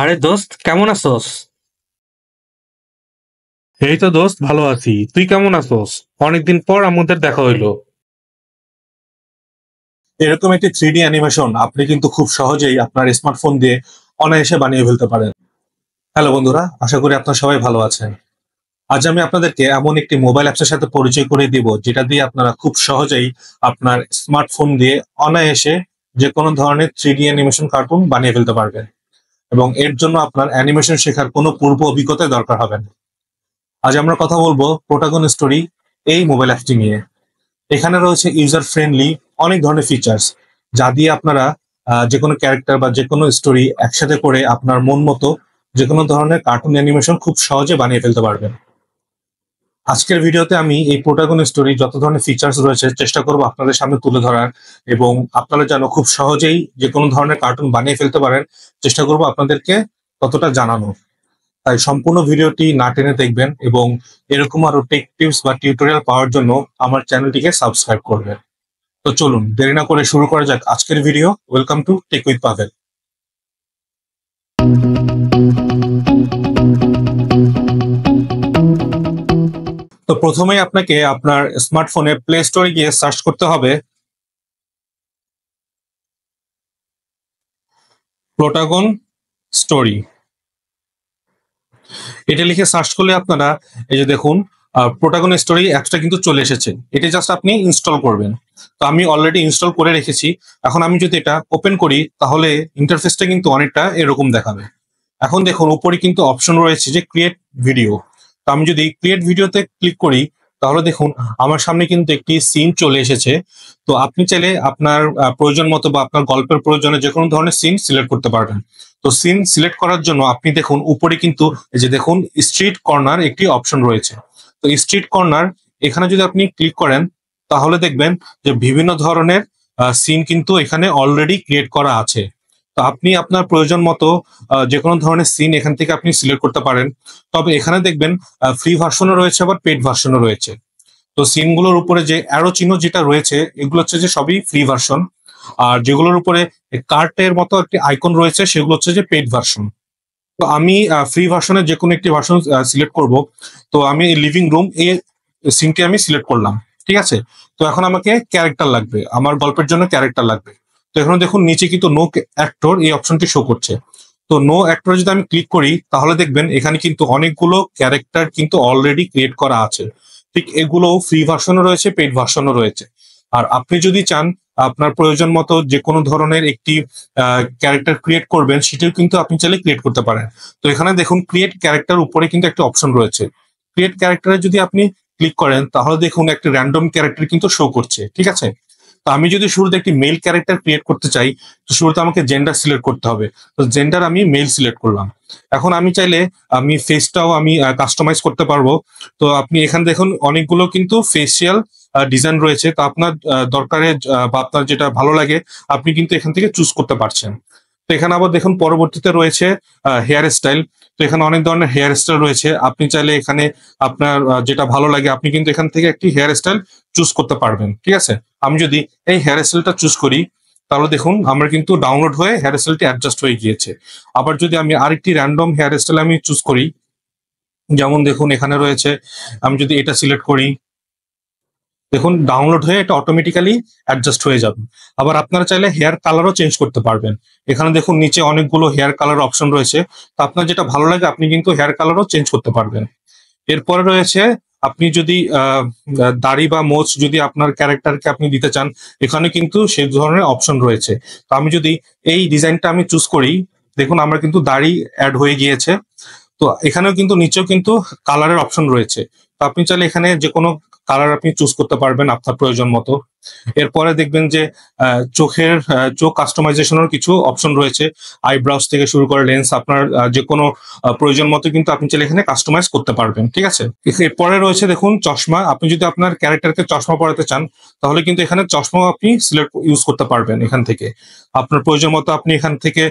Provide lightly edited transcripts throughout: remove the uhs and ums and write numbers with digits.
আরে দোস্ত, কেমন আছোস? এই তো দোস্ত, ভালো আছি। তুই কেমন আছোস? অনেকদিন পর আমাদের দেখা হইলো। এরকম একটি 3D অ্যানিমেশন আপনি কিন্তু খুব সহজেই আপনার স্মার্টফোন দিয়ে অনায়াসে বানিয়ে ফেলতে পারেন। হ্যালো বন্ধুরা, আশা করি আপনারা সবাই ভালো আছেন। আজ আমি আপনাদেরকে এমন একটি মোবাইল অ্যাপসের সাথে পরিচয় করে দিব যেটা দিয়ে আপনারা খুব সহজেই আপনার স্মার্টফোন দিয়ে অনায়াসে যে কোনো ধরনের 3D অ্যানিমেশন কার্টুন বানিয়ে ফেলতে পারবেন, এবং এর জন্য আপনার অ্যানিমেশন শেখার কোনো পূর্ব অভিজ্ঞতার দরকার হবে না। আজ আমরা কথা বলবো প্রোটাগন স্টোরি এই মোবাইল অ্যাপটি নিয়ে। এখানে রয়েছে ইউজার ফ্রেন্ডলি অনেক ধরনের ফিচার্স, যা দিয়ে আপনারা যে কোনো ক্যারেক্টার বা যে কোনো স্টোরি একসাথে করে আপনার মন মতো যে কোনো ধরনের কার্টুন অ্যানিমেশন খুব সহজে বানিয়ে ফেলতে পারবেন। আজকের ভিডিওতে আমি এই প্রোটাগন স্টোরি যত ধরনের ফিচার্স রয়েছে চেষ্টা করব আপনাদের সামনে তুলে ধরার, এবং আপনারা যেন খুব সহজেই যে কোনো ধরনের কার্টুন বানিয়ে ফেলতে পারেন চেষ্টা করব আপনাদেরকে ততটা জানানো। তাই সম্পূর্ণ ভিডিওটি না টেনে দেখবেন, এবং এরকম আরো টেক টিপস বা টিউটোরিয়াল পাওয়ার জন্য আমার চ্যানেলটিকে সাবস্ক্রাইব করবেন। তো চলুন দেরি না করে শুরু করা যাক আজকের video. Welcome to tech with Pavel. তো প্রথমেই আপনাকে আপনার স্মার্টফোনে প্লে স্টোরে গিয়ে সার্চ করতে হবে প্রোটাগন স্টোরি। এটা লিখে সার্চ করলে আপনারা এই যে দেখুন প্রোটাগন স্টোরি অ্যাপসটা কিন্তু চলে এসেছে। এটা জাস্ট আপনি ইনস্টল করবেন। তো আমি অলরেডি ইনস্টল করে রেখেছি। এখন আমি যদি এটা ওপেন করি তাহলে ইন্টারফেসটা কিন্তু অনেকটা এরকম দেখাবে। এখন দেখুন উপরে কিন্তু অপশন রয়েছে যে ক্রিয়েট ভিডিও। তো আমি যদি ক্রিয়েট ভিডিওতে ক্লিক করি তাহলে দেখুন আমার সামনে কিন্তু একটি সিন চলে এসেছে। তো আপনি চাইলে আপনার প্রয়োজন মতো বা আপনার গল্পের প্রয়োজনে যে কোনো ধরনের সিন সিলেক্ট করতে পারবেন। তো সিন সিলেক্ট করার জন্য আপনি দেখুন উপরে কিন্তু এই যে দেখুন স্ট্রিট কর্নার একটি অপশন রয়েছে। তো স্ট্রিট কর্নার এখানে যদি আপনি ক্লিক করেন তাহলে দেখবেন যে বিভিন্ন ধরনের সিন কিন্তু এখানে অলরেডি ক্রিয়েট করা আছে। তো আপনি আপনার প্রয়োজন মতো যে কোনো ধরনের সিন এখান থেকে আপনি সিলেক্ট করতে পারেন। তবে এখানে দেখবেন ফ্রি ভার্সনও রয়েছে আবার পেড ভার্সনও রয়েছে। তো সিনগুলোর উপরে যে অ্যারো চিহ্ন যেটা রয়েছে এগুলো হচ্ছে যে সবই ফ্রি ভার্সন, আর যেগুলোর উপরে কার্টের মতো একটি আইকন রয়েছে সেগুলো হচ্ছে যে পেড ভার্সন। তো আমি ফ্রি ভার্সনের যে কোনো একটি ভার্সন সিলেক্ট করব। তো আমি লিভিং রুম এই সিনটি আমি সিলেক্ট করলাম। ঠিক আছে। তো এখন আমাকে ক্যারেক্টার লাগবে, আমার গল্পের জন্য ক্যারেক্টার লাগবে। তো এখানে দেখুন নিচে কিন্তু নো অ্যাক্টর এই অপশনটি শো করছে। তো নো অ্যাক্টর যদি আমি ক্লিক করি তাহলে দেখবেন এখানে কিন্তু অনেকগুলো ক্যারেক্টার কিন্তু অলরেডি ক্রিয়েট করা আছে। ঠিক এগুলো ফ্রি ভার্সনও রয়েছে, পেড ভার্সনও রয়েছে। আর আপনি যদি চান আপনার প্রয়োজন মতো যে কোনো ধরনের একটি ক্যারেক্টার ক্রিয়েট করবেন সেটাও কিন্তু আপনি চাইলে ক্রিয়েট করতে পারেন। তো এখানে দেখুন ক্রিয়েট ক্যারেক্টার উপরে কিন্তু একটা অপশন রয়েছে। ক্রিয়েট ক্যারেক্টারে যদি আপনি ক্লিক করেন তাহলে দেখুন একটা র্যান্ডম ক্যারেক্টার কিন্তু শো করছে। ঠিক আছে। তো আমি যদি শুরুতে একটি মেল ক্যারেক্টার ক্রিয়েট করতে চাই তো শুরুতে আমাকে জেন্ডার সিলেক্ট করতে হবে। তো জেন্ডার আমি মেল সিলেক্ট করলাম। এখন আমি চাইলে আমি ফেসটাও আমি কাস্টমাইজ করতে পারবো। তো আপনি এখানে দেখুন অনেকগুলো কিন্তু ফেসিয়াল ডিজাইন রয়েছে। তো আপনার দরকারে বা আপনার যেটা ভালো লাগে আপনি কিন্তু এখান থেকে চুজ করতে পারছেন। তো এখানে আবার দেখুন পরবর্তীতে রয়েছে হেয়ার স্টাইল। তো এখানে অনেক ধরনের হেয়ার স্টাইল রয়েছে। আপনি চাইলে এখানে আপনার যেটা ভালো লাগে আপনি কিন্তু এখান থেকে একটি হেয়ার স্টাইল চুজ করতে পারবেন। ঠিক আছে। আমি যদি এই হেয়ার স্টাইলটা চুজ করি তাহলে দেখুন আমার কিন্তু ডাউনলোড হয়ে হেয়ার স্টাইলটি অ্যাডজাস্ট হয়ে গিয়েছে। আবার যদি আমি আরেকটি র্যান্ডম হেয়ার স্টাইল আমি চুজ করি, যেমন দেখুন এখানে রয়েছে, আমি যদি এটা সিলেক্ট করি দেখুন ডাউনলোড হয়ে এটা অটোমেটিক্যালি অ্যাডজাস্ট হয়ে যাবে। আবার আপনারা চাইলে হেয়ার কালারও চেঞ্জ করতে পারবেন। এখানে দেখুন নিচে অনেকগুলো হেয়ার কালার অপশন রয়েছে। তো আপনার যেটা ভালো লাগে আপনি কিন্তু হেয়ার কালারও চেঞ্জ করতে পারবেন। এরপরে রয়েছে আপনি যদি দাড়ি বা মোচ যদি আপনার ক্যারেক্টারকে আপনি দিতে চান এখানে কিন্তু সেই ধরনের অপশন রয়েছে। তো আমি যদি এই ডিজাইনটা আমি চুজ করি দেখুন আমার কিন্তু দাড়ি অ্যাড হয়ে গিয়েছে। তো এখানেও কিন্তু নিচেও কিন্তু কালারের অপশন রয়েছে। তো আপনি চাইলে এখানে যে কোনো কালার আপনি চুজ করতে পারবেন আপনার প্রয়োজন মতো। এরপরে দেখবেন যে চোখের চোখ কাস্টমাইজেশনের কিছু অপশন রয়েছে। আইব্রাউস থেকে শুরু করে লেন্স আপনার যে কোনো প্রয়োজন মতো কিন্তু আপনি চাইলে এখানে কাস্টমাইজ করতে পারবেন। ঠিক আছে। এরপরে রয়েছে দেখুন চশমা। আপনি যদি আপনার ক্যারেক্টারকে চশমা পরাতে চান তাহলে কিন্তু এখানে চশমাও আপনি সিলেক্ট ইউজ করতে পারবেন। এখান থেকে আপনার প্রয়োজন মতো আপনি এখান থেকে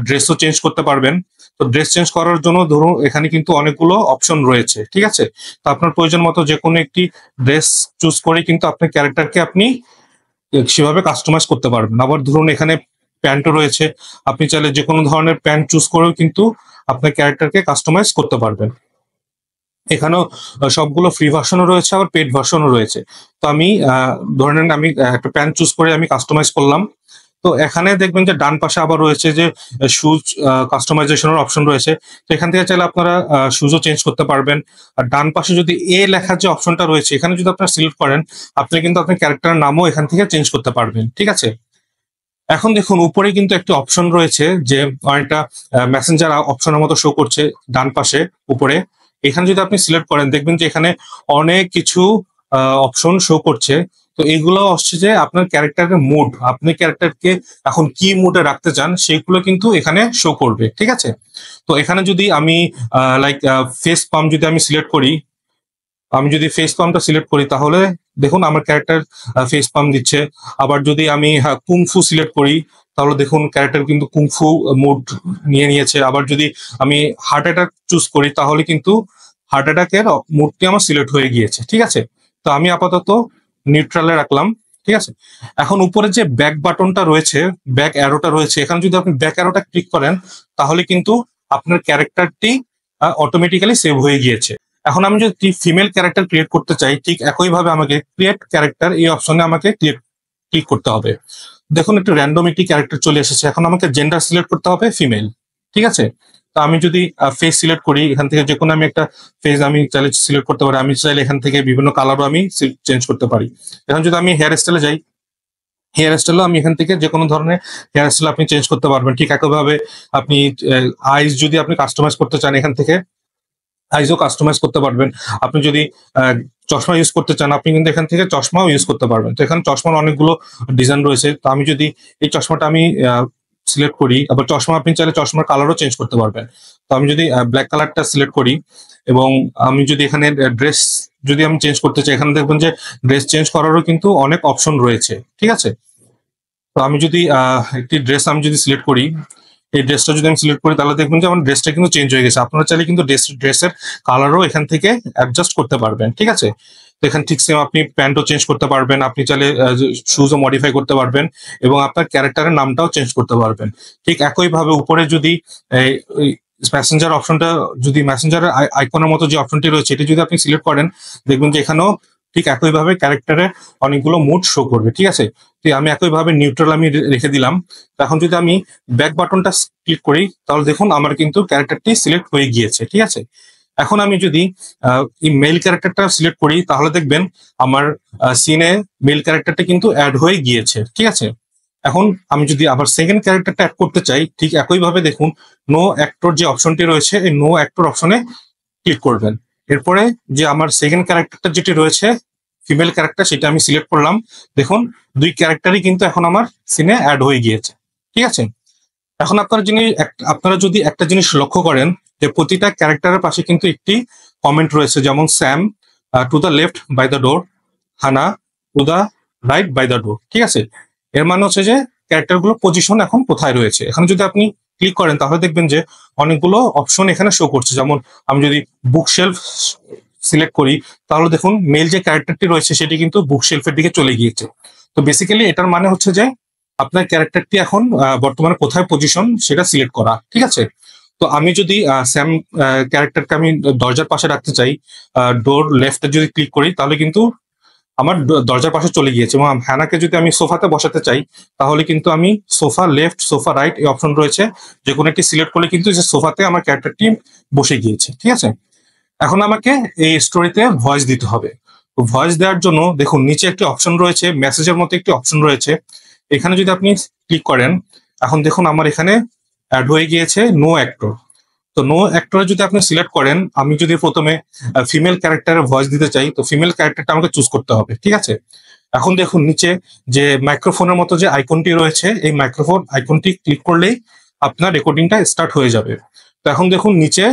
ড্রেসও চেঞ্জ করতে পারবেন। তো ড্রেস চেঞ্জ করার জন্য ধরুন এখানে কিন্তু অনেকগুলো অপশন রয়েছে। ঠিক আছে। তো আপনার প্রয়োজন মতো যে কোনো একটি ড্রেস চুজ করে কিন্তু আপনার ক্যারেক্টারকে আপনি সেভাবে কাস্টমাইজ করতে পারবেন। আবার ধরুন এখানে প্যান্টও রয়েছে, আপনি চাইলে যে কোনো ধরনের প্যান্ট চুজ করেও কিন্তু আপনার ক্যারেক্টারকে কাস্টমাইজ করতে পারবেন। এখানেও সবগুলো ফ্রি ভার্সনও রয়েছে, আবার পেড ভার্সনও রয়েছে। তো আমি ধরে নেন আমি একটা প্যান্ট চুজ করে আমি কাস্টমাইজ করলাম। তো এখানে দেখবেন যে ডান পাশে আবার রয়েছে যে শুজ কাস্টমাইজেশনের অপশন রয়েছে। তো এখান থেকে চাইলে আপনারা শুজও চেঞ্জ করতে পারবেন। আর ডান পাশে যদি এ লেখার যে অপশনটা রয়েছে, এখানে যদি আপনারা সিলেক্ট করেন, আপনি কিন্তু আপনার ক্যারেক্টারের নামও এখান থেকে চেঞ্জ করতে পারবেন। ঠিক আছে? এখন দেখুন উপরে কিন্তু একটি অপশন রয়েছে যে অনেকটা মেসেঞ্জার অপশনের মতো শো করছে ডান পাশে উপরে। এখানে যদি আপনি সিলেক্ট করেন, দেখবেন যে এখানে অনেক কিছু অপশন শো করছে। তো এগুলো হচ্ছে যে আপনার ক্যারেক্টারের মুড, আপনি ক্যারেক্টারকে এখন কি মুডে রাখতে চান সেগুলো কিন্তু এখানে শো করবে। ঠিক আছে? তো এখানে যদি আমি লাইক ফেস পাম্প যদি আমি সিলেক্ট করি, আমি যদি ফেস পাম্পটা সিলেক্ট করি তাহলে দেখুন আমার ক্যারেক্টার ফেস পাম্প দিচ্ছে। আবার যদি আমি কুংফু সিলেক্ট করি তাহলে দেখুন ক্যারেক্টার কিন্তু কুংফু মুড নিয়ে নিয়েছে। আবার যদি আমি হার্ট অ্যাটাক চুজ করি তাহলে কিন্তু হার্ট অ্যাটাকের মুডটি আমার সিলেক্ট হয়ে গিয়েছে। ঠিক আছে? তো আমি আপাতত নিউট্রালে রাখলাম। ঠিক আছে? এখন উপরে যে ব্যাক বাটনটা রয়েছে, ব্যাক অ্যারোটা রয়েছে, এখানে যদি আপনি ব্যাক অ্যারোটা ক্লিক করেন তাহলে কিন্তু আপনার ক্যারেক্টারটি অটোমেটিক্যালি সেভ হয়ে গিয়েছে। এখন আমি যদি ফিমেল ক্যারেক্টার ক্রিয়েট করতে চাই, ঠিক একইভাবে আমাকে ক্রিয়েট ক্যারেক্টার এই অপশনে আমাকে ক্লিক করতে হবে। দেখুন একটু র্যান্ডম একটি ক্যারেক্টার চলে এসেছে। এখন আমাকে জেন্ডার সিলেক্ট করতে হবে ফিমেল। ঠিক আছে? তো আমি যদি ফেস সিলেক্ট করি, এখান থেকে যে কোনো আমি একটা ফেস আমি চাইলে সিলেক্ট করতে পারি। আমি চাইলে এখান থেকে বিভিন্ন কালারও আমি চেঞ্জ করতে পারি। এখন যদি আমি হেয়ার স্টাইলে যাই, হেয়ার স্টাইলও আমি এখান থেকে যে কোনো ধরনের হেয়ার স্টাইল আপনি চেঞ্জ করতে পারবেন। ঠিক একইভাবে আপনি আইস যদি আপনি কাস্টমাইজ করতে চান, এখান থেকে আইজও কাস্টমাইজ করতে পারবেন। আপনি যদি চশমা ইউজ করতে চান, আপনি কিন্তু এখান থেকে চশমাও ইউজ করতে পারবেন। তো এখানে চশমার অনেকগুলো ডিজাইন রয়েছে। তো আমি যদি এই চশমাটা আমি সিলেক্ট করি, আবার চশমা আপনি চাইলে চশমার কালারও চেঞ্জ করতে পারবেন। তো আমি যদি ব্ল্যাক কালারটা সিলেক্ট করি এবং আমি যদি এখানে ড্রেস যদি আমি চেঞ্জ করতে চাই, এখানে দেখবেন যে ড্রেস চেঞ্জ করারও কিন্তু অনেক অপশন রয়েছে। ঠিক আছে? তো আমি যদি একটি ড্রেস আমি যদি সিলেক্ট করি, এই ড্রেসটা যদি আমি সিলেক্ট করি তাহলে দেখবেন যে আমার ড্রেসটা কিন্তু চেঞ্জ হয়ে গেছে। আপনারা চাইলে কিন্তু ড্রেসের কালারও এখান থেকে অ্যাডজাস্ট করতে পারবেন। ঠিক আছে? তো এখানে ঠিক সেম আপনি প্যান্টও চেঞ্জ করতে পারবেন, আপনি চাইলে শুজও মডিফাই করতে পারবেন এবং আপনার ক্যারেক্টারের নামটাও চেঞ্জ করতে পারবেন। ঠিক একইভাবে উপরে যদি মেসেঞ্জার অপশনটা, যদি মেসেঞ্জারের আইকনের মতো যে অপশনটি রয়েছে এটি যদি আপনি সিলেক্ট করেন, দেখবেন যে এখানেও ঠিক একইভাবে ক্যারেক্টারে অনেকগুলো মুড শো করবে। ঠিক আছে? তো আমি একইভাবে নিউট্রাল আমি রেখে দিলাম। এখন যদি আমি ব্যাক বাটনটা ক্লিক করি তাহলে দেখুন আমার কিন্তু ক্যারেক্টারটি সিলেক্ট হয়ে গিয়েছে। ঠিক আছে? এখন আমি যদি এই মেল ক্যারেক্টারটা সিলেক্ট করি তাহলে দেখবেন আমার সিনে মেল ক্যারেক্টারটা কিন্তু অ্যাড হয়ে গিয়েছে। ঠিক আছে? এখন আমি যদি আবার সেকেন্ড ক্যারেক্টারটা অ্যাড করতে চাই, ঠিক একইভাবে দেখুন নো অ্যাক্টর যে অপশনটি রয়েছে, এই নো অ্যাক্টর অপশনে ক্লিক করবেন। এরপরে যে আমার সেকেন্ড ক্যারেক্টারটা যেটি রয়েছে ফিমেল ক্যারেক্টার, সেটা আমি সিলেক্ট করলাম। দেখুন দুই ক্যারেক্টারই কিন্তু এখন আমার সিনে অ্যাড হয়ে গিয়েছে। ঠিক আছে? এখন আপনারা যদি একটা জিনিস লক্ষ্য করেন যে প্রতিটা ক্যারেক্টারের পাশে কিন্তু একটি কমেন্ট রয়েছে, যেমন Sam to the left by the door, Hannah to the right by the door. ঠিক আছে? এর মানে হচ্ছে যে ক্যারেক্টারগুলো পজিশন এখন কোথায় রয়েছে। এখানে যদি আপনি ক্লিক করেন তাহলে দেখবেন যে অনেকগুলো অপশন এখানে শো করছে। যেমন আমি যদি বুক শেলফ সিলেক্ট করি তাহলে দেখুন মেল যে ক্যারেক্টারটি রয়েছে সেটি কিন্তু বুক শেলফের দিকে চলে গিয়েছে। তো বেসিক্যালি এটার মানে হচ্ছে যে আপনার ক্যারেক্টারটি এখন বর্তমানে কোথায় পজিশন সেটা সিলেক্ট করা। ঠিক আছে? তো আমি যদি স্যাম ক্যারেক্টারকে আমি দরজার পাশে রাখতে চাই, ডোর লেফটে যদি ক্লিক করি তাহলে কিন্তু আমার দরজার পাশে চলে গিয়েছে। এবং হ্যানাকে যদি আমি সোফাতে বসাতে চাই তাহলে কিন্তু আমি সোফা লেফট সোফা রাইট এই অপশন রয়েছে, যে কোনো একটি সিলেক্ট করলে কিন্তু যে সোফাতে আমার ক্যারেক্টারটি বসে গিয়েছে। ঠিক আছে? এখন আমাকে এই স্টোরিতে ভয়েস দিতে হবে। তো ভয়েস দেওয়ার জন্য দেখুন নিচে একটি অপশন রয়েছে, মেসেজের মতো একটি অপশন রয়েছে। এখানে যদি আপনি ক্লিক করেন, এখন দেখুন আমার এখানে অ্যাড হয়ে গিয়েছে নো অ্যাক্টর। তো নো অ্যাক্টরে যদি আপনি সিলেক্ট করেন, আমি যদি প্রথমে ফিমেল ক্যারেক্টারের ভয়েস দিতে চাই তো ফিমেল ক্যারেক্টারটা আমাকে চুজ করতে হবে। ঠিক আছে? এখন দেখুন নিচে যে মাইক্রোফোনের মতো যে আইকনটি রয়েছে, এই মাইক্রোফোন আইকনটি ক্লিক করলেই আপনার রেকর্ডিংটা স্টার্ট হয়ে যাবে। তো এখন দেখুন নিচে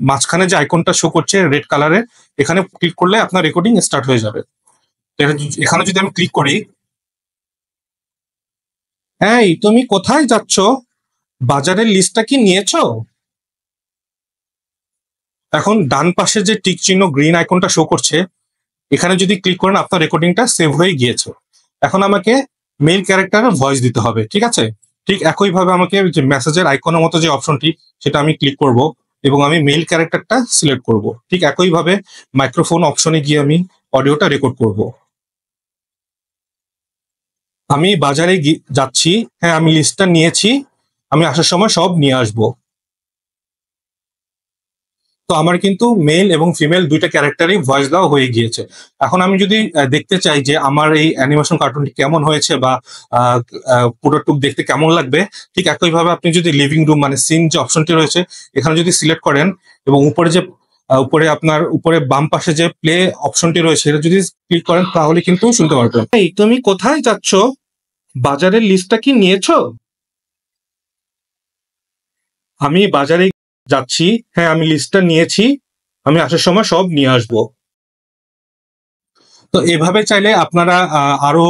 মাঝখানে যে আইকনটা শো করছে রেড কালারের, এখানে ক্লিক করলে আপনার রেকর্ডিং স্টার্ট হয়ে যাবে। তো এখানে যদি আমি ক্লিক করি, এই তুমি কোথায় যাচ্ছ, বাজারের লিস্টটা কি নিয়েছো? এখন ডান পাশে যে টিক চিহ্ন গ্রিন আইকনটা শো করছে, এখানে যদি ক্লিক করেন আপনার রেকর্ডিংটা সেভ হয়ে গিয়েছে। এখন আমাকে মেইল ক্যারেক্টারের ভয়েস দিতে হবে। ঠিক আছে? ঠিক একইভাবে আমাকে যে মেসেজের আইকনের মতো যে অপশনটি সেটা আমি ক্লিক করব এবং আমি মেইল ক্যারেক্টারটা সিলেক্ট করব। ঠিক একইভাবে মাইক্রোফোন অপশনে গিয়ে আমি অডিওটা রেকর্ড করব। আমি বাজারে যাচ্ছি, হ্যাঁ আমি লিস্টটা নিয়েছি, আমি আসার সময় সব নিয়ে আসবো। তো আমার কিন্তু মেল এবং ফিমেল দুইটা ক্যারেক্টারই ভয়েস দেওয়া হয়ে গিয়েছে। এখন আমি যদি দেখতে চাই যে আমার এই অ্যানিমেশন কার্টুনটি কেমন হয়েছে বা পুরোটুক দেখতে কেমন লাগবে, ঠিক একইভাবে আপনি যদি লিভিং রুম মানে সিন যে অপশনটি রয়েছে এখানে যদি সিলেক্ট করেন এবং উপরে যে উপরে আপনার উপরে বাম পাশে যে প্লে অপশনটি রয়েছে এটা যদি ক্লিক করেন তাহলে কিন্তু শুনতে পারবেন। এই তুমি কোথায় যাচ্ছ? বাজারের লিস্টটা কি নিয়েছো? আমি বাজারে যাচ্ছি, হ্যাঁ আমি লিস্টটা নিয়েছি, আমি আসার সময় সব নিয়ে আসবো। তো এভাবে চাইলে আপনারা আরো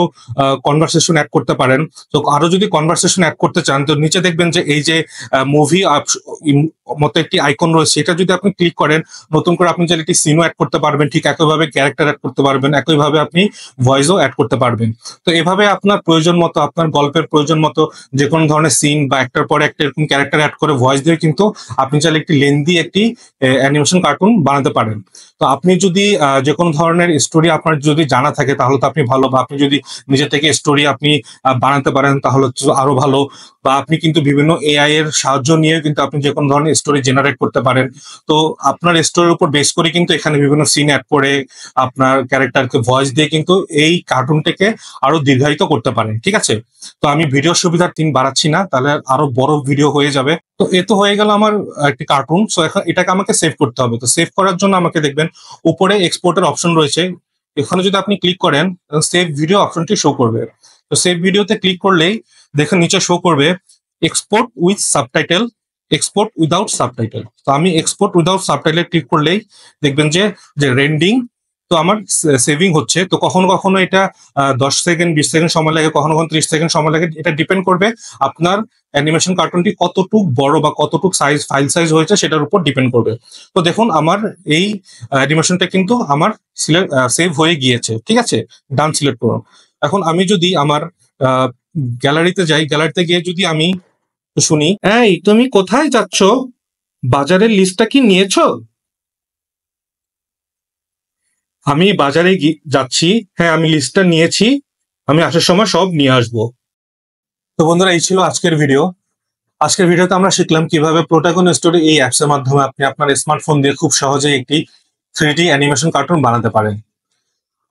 কনভারসেশন অ্যাড করতে পারেন। তো আরো যদি কনভারসেশন অ্যাড করতে চান তো নিচে দেখবেন যে এই যে মুভি মতো একটি আইকন রয়েছে, এটা যদি আপনি ক্লিক করেন নতুন করে আপনি চাইলে একটি সিনও অ্যাড করতে পারবেন, ঠিক একইভাবে ক্যারেক্টার অ্যাড করতে পারবেন, একইভাবে আপনি ভয়েসও অ্যাড করতে পারবেন। তো এভাবে আপনার প্রয়োজন মতো, আপনার গল্পের প্রয়োজন মতো যে কোনো ধরনের সিন বা একটার পরে একটা এরকম ক্যারেক্টার অ্যাড করে ভয়েস দিয়ে কিন্তু আপনি চাইলে একটি লেন্দি একটি অ্যানিমেশন কার্টুন বানাতে পারেন। তো আপনি যদি যে কোনো ধরনের স্টোরি আপনার যদি জানা থাকে তাহলে তো আপনি ভালো, বা আপনি যদি নিজে থেকে স্টোরি আপনি বানাতে পারেন তাহলে তো আরো ভালো, বা আপনি কিন্তু বিভিন্ন এআই এর সাহায্য নিয়ে কিন্তু আপনি যে কোনো ধরনের স্টোরি জেনারেট করতে পারেন। তো আপনার স্টোরির উপর বেস করে কিন্তু এখানে বিভিন্ন সিন অ্যাড করে আপনার ক্যারেক্টারকে ভয়েস দিয়ে কিন্তু এই কার্টুনটাকে আরো দীর্ঘায়িত করতে পারেন। ঠিক আছে, তো আমি ভিডিও সুবিধার বাড়াচ্ছি না, তাহলে আরো বড় ভিডিও হয়ে যাবে। তো এ তো হয়ে গেল আমার একটি কার্টুন। সো এখন এটাকে আমাকে সেভ করতে হবে। তো সেভ করার জন্য আমাকে দেখবেন উপরে এক্সপোর্টের অপশন রয়েছে, এখানে যদি আপনি ক্লিক করেন সেভ ভিডিও অপশনটি শো করবে। তো সেভ ভিডিওতে ক্লিক করলেই দেখেন নিচে শো করবে export with subtitle, export without subtitle. তো আমি এক্সপোর্ট উইদাউট সাবটাইটেল ক্লিক করলেই দেখবেন যে যে রেন্ডিং তো আমার সেভিং হচ্ছে। তো কখনো কখনো এটা 10 সেকেন্ড 20 সেকেন্ড সময় লাগে, কখনো কখনো 30 সেকেন্ড সময় লাগে। এটা ডিপেন্ড করবে আপনার অ্যানিমেশন কার্টুনটি কতটুক বড় বা কতটুক সাইজ ফাইল সাইজ হয়েছে সেটার উপর ডিপেন্ড করবে। তো দেখুন আমার এই অ্যানিমেশনটা কিন্তু আমার সেভ হয়ে গিয়েছে। ঠিক আছে, ডান সিলেক্ট করুন। এখন আমি যদি আমার গ্যালারিতে যাই, গ্যালারিতে গিয়ে যদি আমি শুনি, এই তুমি কোথায় যাচ্ছ? বাজারের লিস্টটা কি নিয়েছো? আমি বাজারে যাচ্ছি, হ্যাঁ আমি লিস্টটা নিয়েছি, আমি আসার সময় সব নিয়ে আসবো। তো বন্ধুরা এই ছিল আজকের ভিডিও। আজকের ভিডিওতে আমরা শিখলাম কিভাবে প্রোটাগন স্টোরি এই অ্যাপস এর মাধ্যমে আপনি আপনার স্মার্টফোন দিয়ে খুব সহজেই একটি 3D অ্যানিমেশন কার্টুন বানাতে পারেন।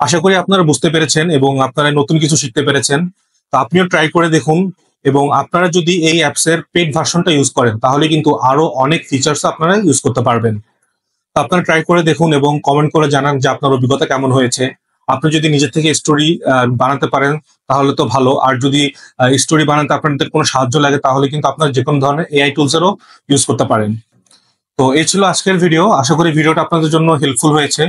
আশা করি আপনারা বুঝতে পেরেছেন এবং আপনারা নতুন কিছু শিখতে পেরেছেন। তো আপনিও ট্রাই করে দেখুন, এবং আপনারা যদি এই অ্যাপস এর পেড ভার্সনটা ইউজ করেন তাহলে কিন্তু আরো অনেক ফিচার্স আপনারা ইউজ করতে পারবেন। তো আপনারা ট্রাই করে দেখুন এবং কমেন্ট করে জানান যে আপনার অভিজ্ঞতা কেমন হয়েছে। আপনি যদি নিজে থেকে স্টোরি বানাতে পারেন তাহলে তো ভালো, আর যদি স্টোরি বানাতে আপনাদের কোনো সাহায্য লাগে তাহলে কিন্তু আপনারা যে কোনো ধরনের এআই টুলসেরও ইউজ করতে পারেন। তো এই ছিল আজকের ভিডিও। আশা করি ভিডিওটা আপনাদের জন্য হেল্পফুল হয়েছে।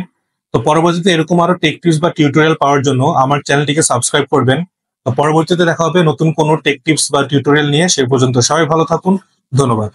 তো পরবর্তীতে এরকম আরো টেক টিপস বা টিউটোরিয়াল পাওয়ার জন্য আমার চ্যানেলটিকে সাবস্ক্রাইব করবেন। তো পরবর্তীতে দেখা হবে নতুন কোনো টেক টিপস বা টিউটোরিয়াল নিয়ে। সে পর্যন্ত সবাই ভালো থাকুন। ধন্যবাদ।